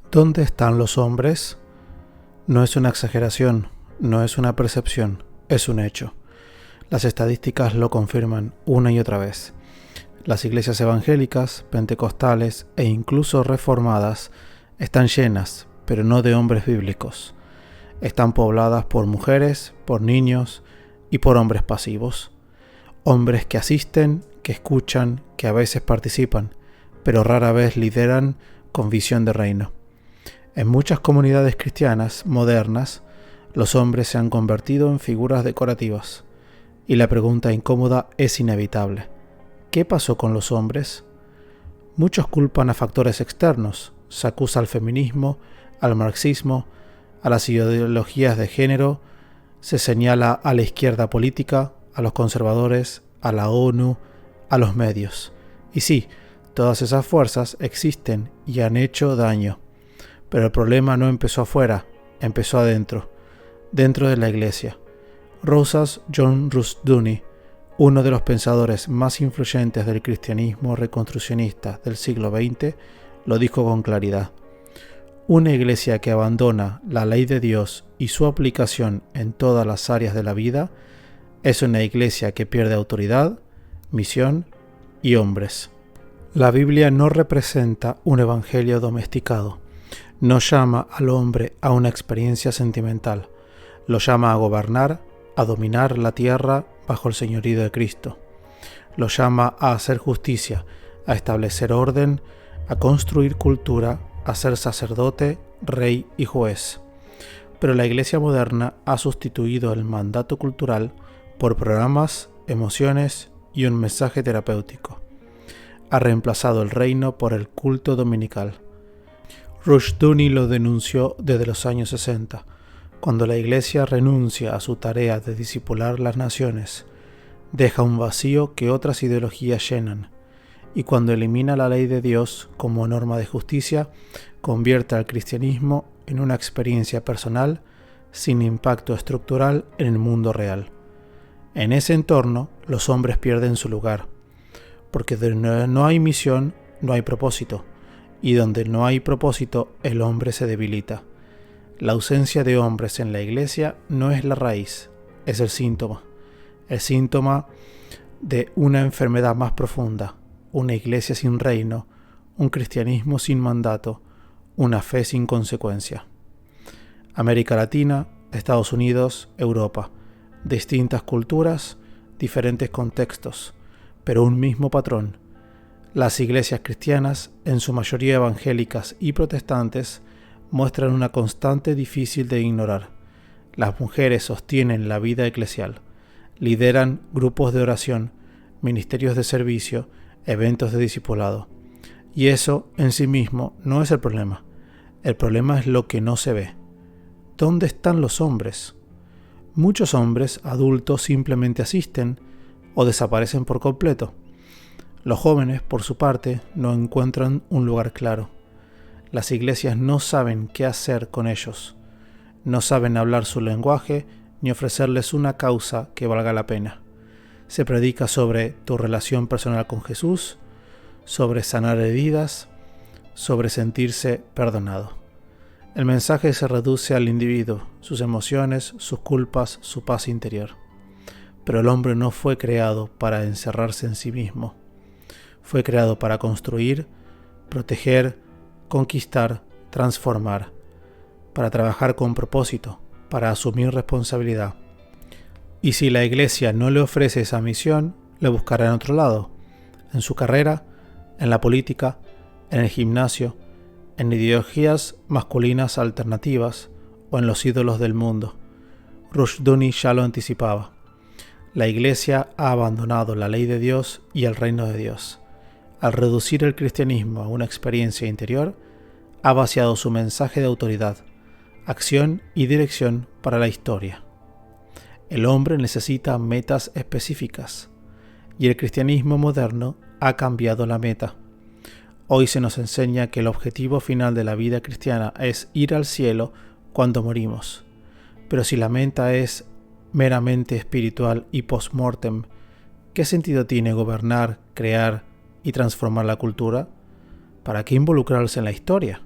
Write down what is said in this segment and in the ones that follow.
¿Dónde están los hombres? No es una exageración, no es una percepción, es un hecho. Las estadísticas lo confirman una y otra vez. Las iglesias evangélicas, pentecostales e incluso reformadas están llenas, pero no de hombres bíblicos. Están pobladas por mujeres, por niños y por hombres pasivos. Hombres que asisten, que escuchan, que a veces participan, pero rara vez lideran con visión de reino. En muchas comunidades cristianas modernas, los hombres se han convertido en figuras decorativas. Y la pregunta incómoda es inevitable. ¿Qué pasó con los hombres? Muchos culpan a factores externos. Se acusa al feminismo, al marxismo, a las ideologías de género, se señala a la izquierda política, a los conservadores, a la ONU, a los medios. Y sí, todas esas fuerzas existen y han hecho daño. Pero el problema no empezó afuera, empezó adentro, dentro de la iglesia. Rousas John Rushdoony, uno de los pensadores más influyentes del cristianismo reconstruccionista del siglo XX, lo dijo con claridad. Una iglesia que abandona la ley de Dios y su aplicación en todas las áreas de la vida es una iglesia que pierde autoridad, misión y hombres. La Biblia no representa un evangelio domesticado. No llama al hombre a una experiencia sentimental. Lo llama a gobernar, a dominar la tierra bajo el señorío de Cristo. Lo llama a hacer justicia, a establecer orden, a construir cultura, a ser sacerdote, rey y juez. Pero la Iglesia moderna ha sustituido el mandato cultural por programas, emociones y un mensaje terapéutico. Ha reemplazado el reino por el culto dominical. Rushdoony lo denunció desde los años 60, cuando la Iglesia renuncia a su tarea de discipular las naciones, deja un vacío que otras ideologías llenan, y cuando elimina la ley de Dios como norma de justicia, convierte al cristianismo en una experiencia personal sin impacto estructural en el mundo real. En ese entorno, los hombres pierden su lugar, porque donde no hay misión, no hay propósito, y donde no hay propósito, el hombre se debilita. La ausencia de hombres en la iglesia no es la raíz, es el síntoma de una enfermedad más profunda, una iglesia sin reino, un cristianismo sin mandato, una fe sin consecuencia. América Latina, Estados Unidos, Europa, distintas culturas, diferentes contextos, pero un mismo patrón. Las iglesias cristianas, en su mayoría evangélicas y protestantes, muestran una constante difícil de ignorar. Las mujeres sostienen la vida eclesial, lideran grupos de oración, ministerios de servicio, eventos de discipulado. Y eso en sí mismo no es el problema. El problema es lo que no se ve. ¿Dónde están los hombres? Muchos hombres adultos simplemente asisten o desaparecen por completo. Los jóvenes, por su parte, no encuentran un lugar claro. Las iglesias no saben qué hacer con ellos. No saben hablar su lenguaje ni ofrecerles una causa que valga la pena. Se predica sobre tu relación personal con Jesús, sobre sanar heridas, sobre sentirse perdonado. El mensaje se reduce al individuo, sus emociones, sus culpas, su paz interior. Pero el hombre no fue creado para encerrarse en sí mismo. Fue creado para construir, proteger, conquistar, transformar, para trabajar con propósito, para asumir responsabilidad. Y si la iglesia no le ofrece esa misión, le buscará en otro lado, en su carrera, en la política, en el gimnasio, en ideologías masculinas alternativas o en los ídolos del mundo. Rushdoony ya lo anticipaba. La iglesia ha abandonado la ley de Dios y el reino de Dios. Al reducir el cristianismo a una experiencia interior, ha vaciado su mensaje de autoridad, acción y dirección para la historia. El hombre necesita metas específicas, y el cristianismo moderno ha cambiado la meta. Hoy se nos enseña que el objetivo final de la vida cristiana es ir al cielo cuando morimos. Pero si la meta es meramente espiritual y post-mortem, ¿qué sentido tiene gobernar, crear y transformar la cultura? ¿Para qué involucrarse en la historia?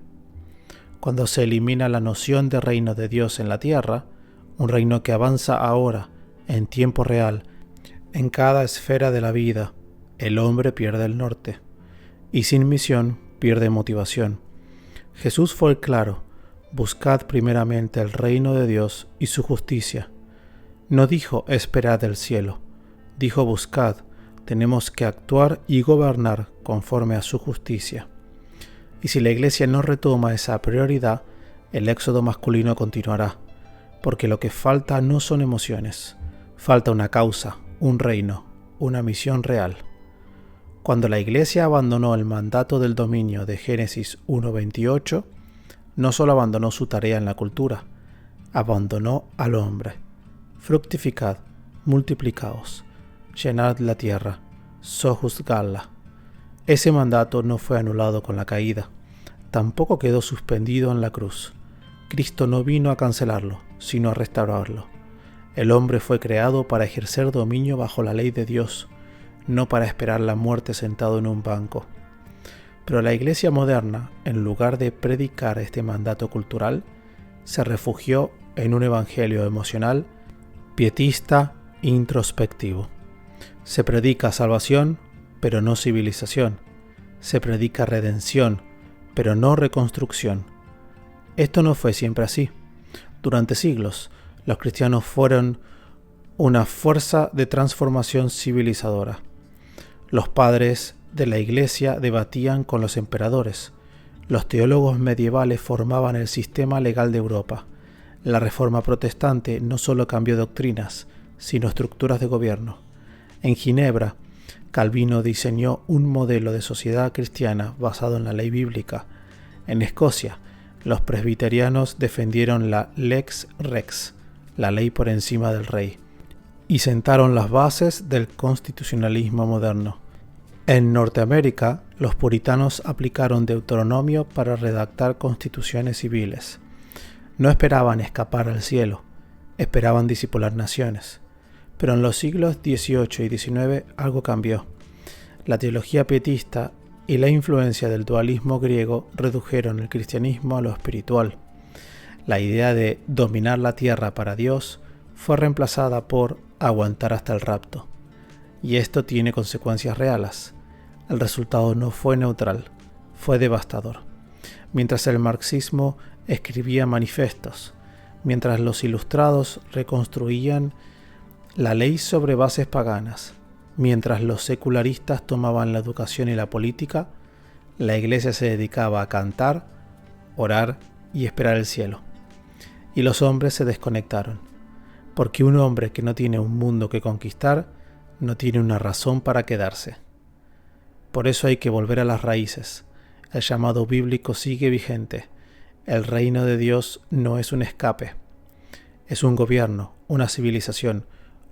cuando se elimina la noción de reino de Dios en la tierra, un reino que avanza ahora, en tiempo real, en cada esfera de la vida, el hombre pierde el norte, y sin misión pierde motivación. Jesús fue claro: buscad primeramente el reino de Dios y su justicia. No dijo esperad el cielo, dijo buscad. Tenemos que actuar y gobernar conforme a su justicia. Y si la Iglesia no retoma esa prioridad, el éxodo masculino continuará, porque lo que falta no son emociones, falta una causa, un reino, una misión real. Cuando la Iglesia abandonó el mandato del dominio de Génesis 1:28, no solo abandonó su tarea en la cultura, abandonó al hombre. Fructificad, multiplicaos, llenad la tierra, sojuzgadla. Ese mandato no fue anulado con la caída, tampoco quedó suspendido en la cruz. Cristo no vino a cancelarlo, sino a restaurarlo. El hombre fue creado para ejercer dominio bajo la ley de Dios, no para esperar la muerte sentado en un banco. Pero la Iglesia moderna, en lugar de predicar este mandato cultural, se refugió en un evangelio emocional, pietista, introspectivo. Se predica salvación, pero no civilización. Se predica redención, pero no reconstrucción. Esto no fue siempre así. Durante siglos, los cristianos fueron una fuerza de transformación civilizadora. Los padres de la Iglesia debatían con los emperadores. Los teólogos medievales formaban el sistema legal de Europa. La Reforma protestante no solo cambió doctrinas, sino estructuras de gobierno. En Ginebra, Calvino diseñó un modelo de sociedad cristiana basado en la ley bíblica. En Escocia, los presbiterianos defendieron la Lex Rex, la ley por encima del rey, y sentaron las bases del constitucionalismo moderno. En Norteamérica, los puritanos aplicaron Deuteronomio para redactar constituciones civiles. No esperaban escapar al cielo, esperaban discipular naciones. Pero en los siglos XVIII y XIX algo cambió. La teología pietista y la influencia del dualismo griego redujeron el cristianismo a lo espiritual. La idea de dominar la tierra para Dios fue reemplazada por aguantar hasta el rapto. Y esto tiene consecuencias reales. El resultado no fue neutral, fue devastador. Mientras el marxismo escribía manifestos, mientras los ilustrados reconstruían la ley sobre bases paganas, mientras los secularistas tomaban la educación y la política, la Iglesia se dedicaba a cantar, orar y esperar el cielo. Y los hombres se desconectaron, porque un hombre que no tiene un mundo que conquistar, no tiene una razón para quedarse. Por eso hay que volver a las raíces. El llamado bíblico sigue vigente. El reino de Dios no es un escape. Es un gobierno, una civilización,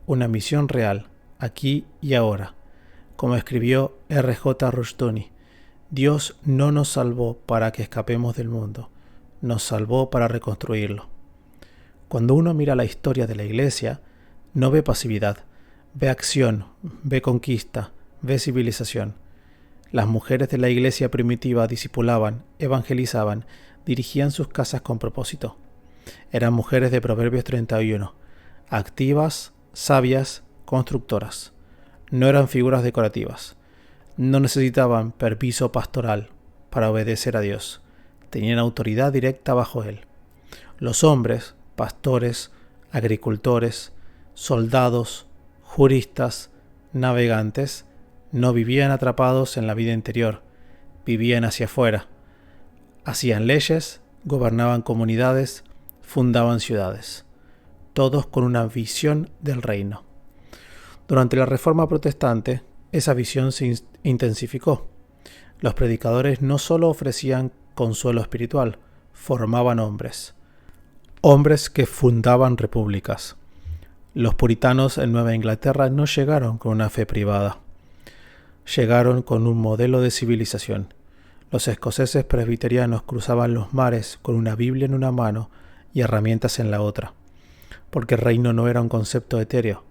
una misión real, aquí y ahora. Como escribió R.J. Rushdoony, Dios no nos salvó para que escapemos del mundo, nos salvó para reconstruirlo. Cuando uno mira la historia de la Iglesia, no ve pasividad, ve acción, ve conquista, ve civilización. Las mujeres de la Iglesia primitiva discipulaban, evangelizaban, dirigían sus casas con propósito. Eran mujeres de Proverbios 31, activas, sabias, constructoras. No eran figuras decorativas. No necesitaban permiso pastoral para obedecer a Dios. Tenían autoridad directa bajo Él. Los hombres, pastores, agricultores, soldados, juristas, navegantes, no vivían atrapados en la vida interior, vivían hacia afuera. Hacían leyes, gobernaban comunidades, fundaban ciudades, todos con una visión del reino. Durante la Reforma Protestante, esa visión se intensificó. Los predicadores no solo ofrecían consuelo espiritual, formaban hombres que fundaban repúblicas. Los puritanos en Nueva Inglaterra no llegaron con una fe privada, llegaron con un modelo de civilización. Los escoceses presbiterianos cruzaban los mares con una Biblia en una mano y herramientas en la otra, porque el reino no era un concepto etéreo,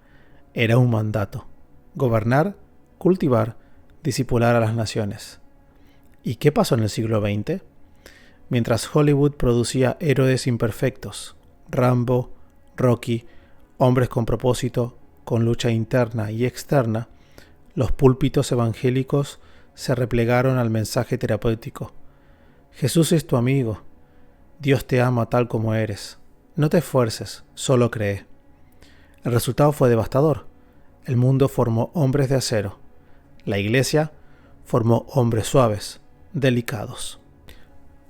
era un mandato: gobernar, cultivar, discipular a las naciones. ¿Y qué pasó en el siglo XX? Mientras Hollywood producía héroes imperfectos, Rambo, Rocky, hombres con propósito, con lucha interna y externa, los púlpitos evangélicos se replegaron al mensaje terapéutico. Jesús es tu amigo. Dios te ama tal como eres. No te esfuerces, solo cree. El resultado fue devastador. El mundo formó hombres de acero. La Iglesia formó hombres suaves, delicados.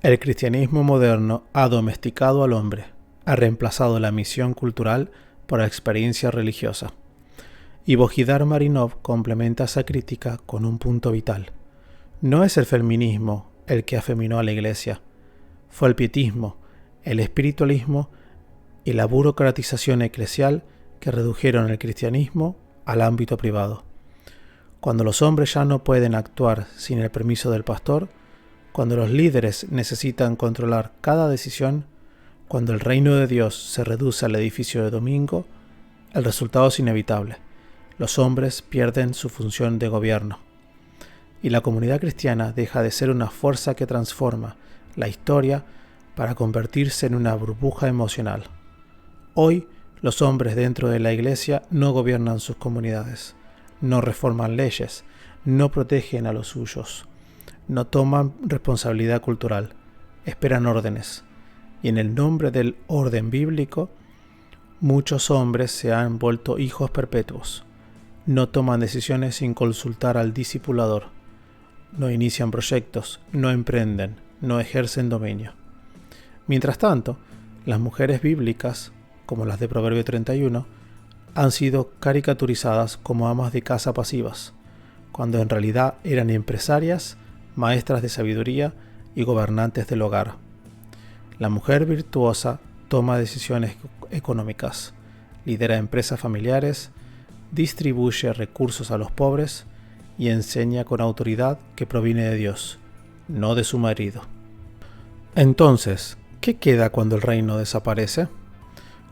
El cristianismo moderno ha domesticado al hombre, ha reemplazado la misión cultural por la experiencia religiosa. Y Bojidar Marinov complementa esa crítica con un punto vital. No es el feminismo el que afeminó a la Iglesia, fue el pietismo, el espiritualismo y la burocratización eclesial que redujeron el cristianismo al ámbito privado. Cuando los hombres ya no pueden actuar sin el permiso del pastor, cuando los líderes necesitan controlar cada decisión, cuando el reino de Dios se reduce al edificio de domingo, el resultado es inevitable. Los hombres pierden su función de gobierno. Y la comunidad cristiana deja de ser una fuerza que transforma la historia para convertirse en una burbuja emocional. Hoy, los hombres dentro de la Iglesia no gobiernan sus comunidades, no reforman leyes, no protegen a los suyos, no toman responsabilidad cultural, esperan órdenes. Y en el nombre del orden bíblico, muchos hombres se han vuelto hijos perpetuos. No toman decisiones sin consultar al discipulador. No inician proyectos, no emprenden, no ejercen dominio. Mientras tanto, las mujeres bíblicas, como las de Proverbio 31, han sido caricaturizadas como amas de casa pasivas, cuando en realidad eran empresarias, maestras de sabiduría y gobernantes del hogar. La mujer virtuosa toma decisiones económicas, lidera empresas familiares, distribuye recursos a los pobres y enseña con autoridad que proviene de Dios, no de su marido. Entonces, ¿qué queda cuando el reino desaparece?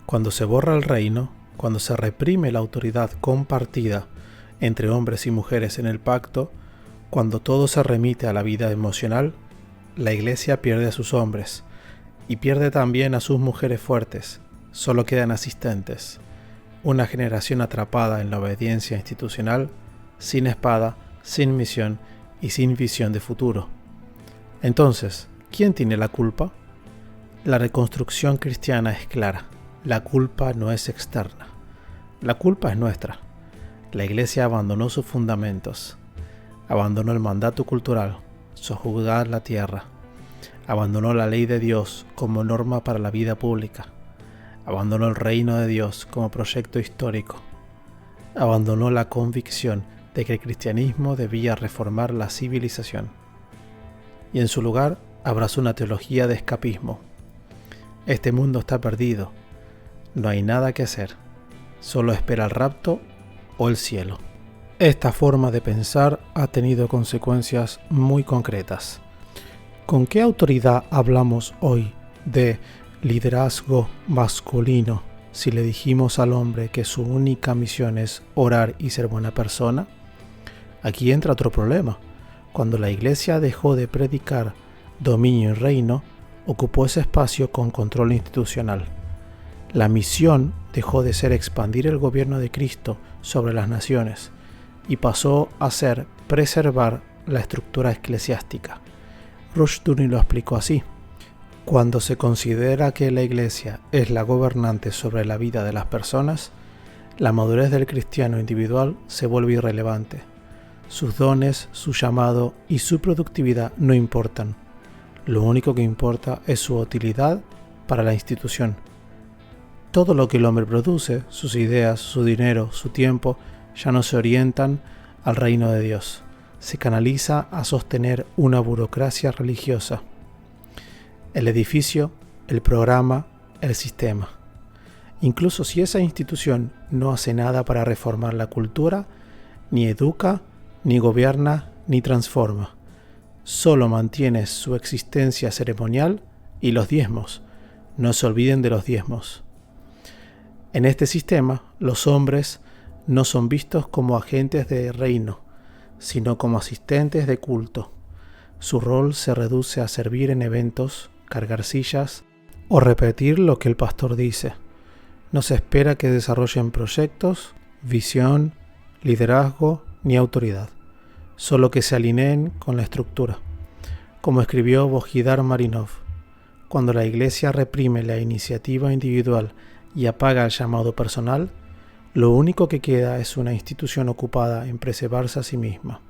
Cuando se borra el reino, cuando se reprime la autoridad compartida entre hombres y mujeres en el pacto, cuando todo se remite a la vida emocional, la Iglesia pierde a sus hombres y pierde también a sus mujeres fuertes. Solo quedan asistentes, una generación atrapada en la obediencia institucional, sin espada, sin misión y sin visión de futuro. Entonces, ¿quién tiene la culpa? La reconstrucción cristiana es clara. La culpa no es externa. La culpa es nuestra. La Iglesia abandonó sus fundamentos. Abandonó el mandato cultural, sojuzgar la tierra. Abandonó la ley de Dios como norma para la vida pública. Abandonó el reino de Dios como proyecto histórico. Abandonó la convicción de que el cristianismo debía reformar la civilización. Y en su lugar abrazó una teología de escapismo. Este mundo está perdido. No hay nada que hacer. Solo espera el rapto o el cielo. Esta forma de pensar ha tenido consecuencias muy concretas. ¿Con qué autoridad hablamos hoy de liderazgo masculino si le dijimos al hombre que su única misión es orar y ser buena persona? Aquí entra otro problema. Cuando la Iglesia dejó de predicar dominio y reino, ocupó ese espacio con control institucional. La misión dejó de ser expandir el gobierno de Cristo sobre las naciones y pasó a ser preservar la estructura eclesiástica. Rushdoony lo explicó así: cuando se considera que la Iglesia es la gobernante sobre la vida de las personas, la madurez del cristiano individual se vuelve irrelevante. Sus dones, su llamado y su productividad no importan. Lo único que importa es su utilidad para la institución. Todo lo que el hombre produce, sus ideas, su dinero, su tiempo, ya no se orientan al reino de Dios. Se canaliza a sostener una burocracia religiosa. El edificio, el programa, el sistema. Incluso si esa institución no hace nada para reformar la cultura, ni educa, ni gobierna, ni transforma. Solo mantiene su existencia ceremonial y los diezmos. No se olviden de los diezmos. En este sistema, los hombres no son vistos como agentes de reino, sino como asistentes de culto. Su rol se reduce a servir en eventos, cargar sillas o repetir lo que el pastor dice. No se espera que desarrollen proyectos, visión, liderazgo ni autoridad, solo que se alineen con la estructura. Como escribió Bojidar Marinov, cuando la iglesia reprime la iniciativa individual y apaga el llamado personal, lo único que queda es una institución ocupada en preservarse a sí misma.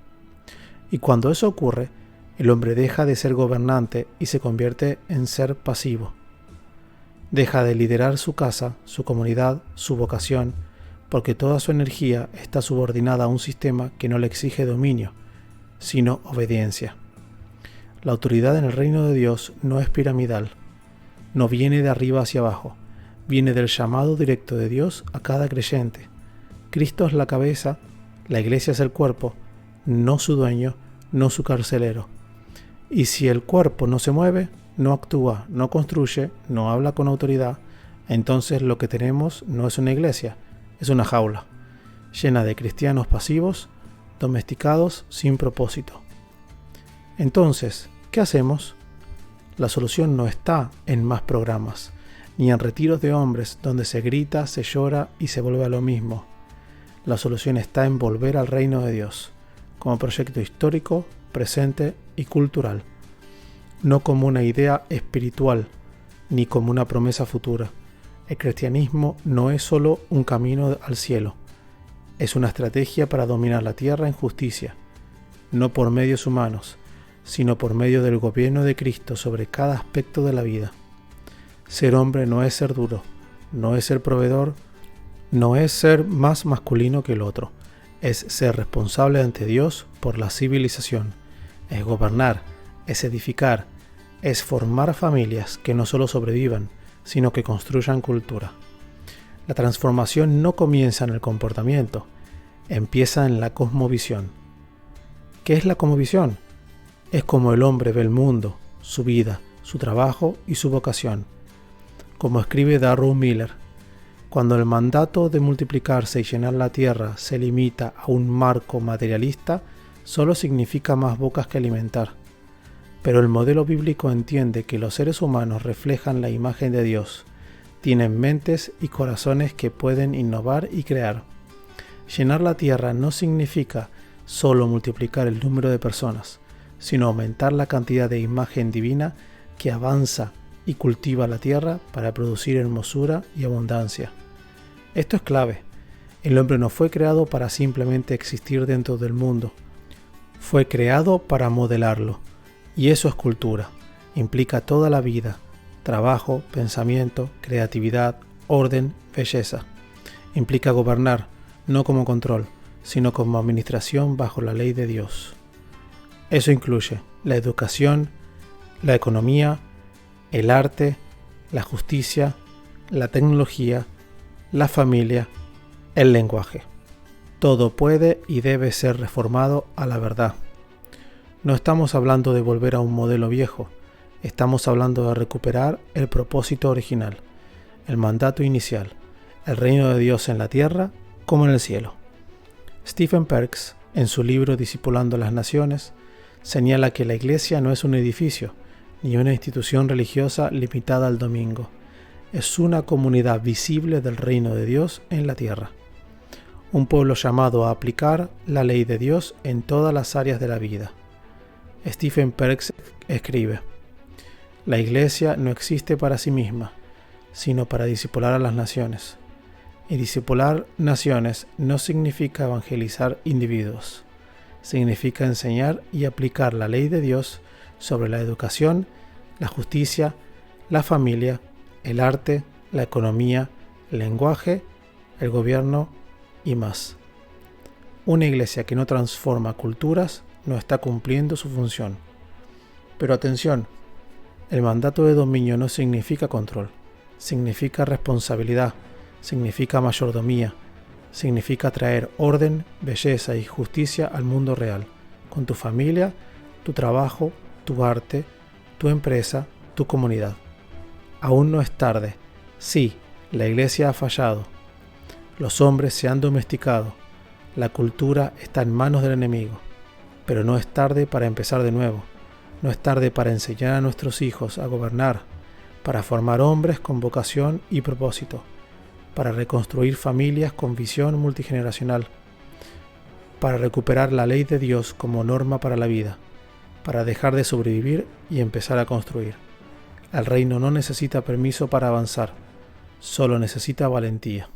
Y cuando eso ocurre, el hombre deja de ser gobernante y se convierte en ser pasivo. Deja de liderar su casa, su comunidad, su vocación, porque toda su energía está subordinada a un sistema que no le exige dominio, sino obediencia. La autoridad en el reino de Dios no es piramidal, no viene de arriba hacia abajo, viene del llamado directo de Dios a cada creyente. Cristo es la cabeza, la iglesia es el cuerpo, no su dueño, no su carcelero. Y si el cuerpo no se mueve, no actúa, no construye, no habla con autoridad, entonces lo que tenemos no es una iglesia, es una jaula, llena de cristianos pasivos, domesticados sin propósito. Entonces, ¿qué hacemos? La solución no está en más programas, ni en retiros de hombres donde se grita, se llora y se vuelve a lo mismo. La solución está en volver al reino de Dios, como proyecto histórico, presente y cultural, no como una idea espiritual, ni como una promesa futura. El cristianismo no es solo un camino al cielo, es una estrategia para dominar la tierra en justicia, no por medios humanos, sino por medio del gobierno de Cristo sobre cada aspecto de la vida. Ser hombre no es ser duro, no es ser proveedor, no es ser más masculino que el otro, es ser responsable ante Dios por la civilización, es gobernar, es edificar, es formar familias que no solo sobrevivan, sino que construyan cultura. La transformación no comienza en el comportamiento, empieza en la cosmovisión. ¿Qué es la cosmovisión? Es como el hombre ve el mundo, su vida, su trabajo y su vocación. Como escribe Darrell Miller, cuando el mandato de multiplicarse y llenar la tierra se limita a un marco materialista, solo significa más bocas que alimentar. Pero el modelo bíblico entiende que los seres humanos reflejan la imagen de Dios, tienen mentes y corazones que pueden innovar y crear. Llenar la tierra no significa solo multiplicar el número de personas, sino aumentar la cantidad de imagen divina que avanza y cultiva la tierra para producir hermosura y abundancia. Esto es clave. El hombre no fue creado para simplemente existir dentro del mundo. Fue creado para modelarlo. Y eso es cultura. Implica toda la vida, trabajo, pensamiento, creatividad, orden, belleza. Implica gobernar, no como control, sino como administración bajo la ley de Dios. Eso incluye la educación, la economía, el arte, la justicia, la tecnología, la familia, el lenguaje. Todo puede y debe ser reformado a la verdad. No estamos hablando de volver a un modelo viejo, estamos hablando de recuperar el propósito original, el mandato inicial, el reino de Dios en la tierra como en el cielo. Stephen Perks, en su libro Discipulando las Naciones, señala que la iglesia no es un edificio, ni una institución religiosa limitada al domingo. Es una comunidad visible del reino de Dios en la tierra. Un pueblo llamado a aplicar la ley de Dios en todas las áreas de la vida. Stephen Perks escribe: la iglesia no existe para sí misma, sino para discipular a las naciones. Y discipular naciones no significa evangelizar individuos. Significa enseñar y aplicar la ley de Dios sobre la educación, la justicia, la familia, el arte, la economía, el lenguaje, el gobierno y más. Una iglesia que no transforma culturas no está cumpliendo su función. Pero atención, el mandato de dominio no significa control, significa responsabilidad, significa mayordomía, significa traer orden, belleza y justicia al mundo real, con tu familia, tu trabajo, tu arte, tu empresa, tu comunidad. Aún no es tarde. Sí, la iglesia ha fallado. Los hombres se han domesticado. La cultura está en manos del enemigo. Pero no es tarde para empezar de nuevo. No es tarde para enseñar a nuestros hijos a gobernar, para formar hombres con vocación y propósito, para reconstruir familias con visión multigeneracional, para recuperar la ley de Dios como norma para la vida, para dejar de sobrevivir y empezar a construir. El reino no necesita permiso para avanzar, solo necesita valentía.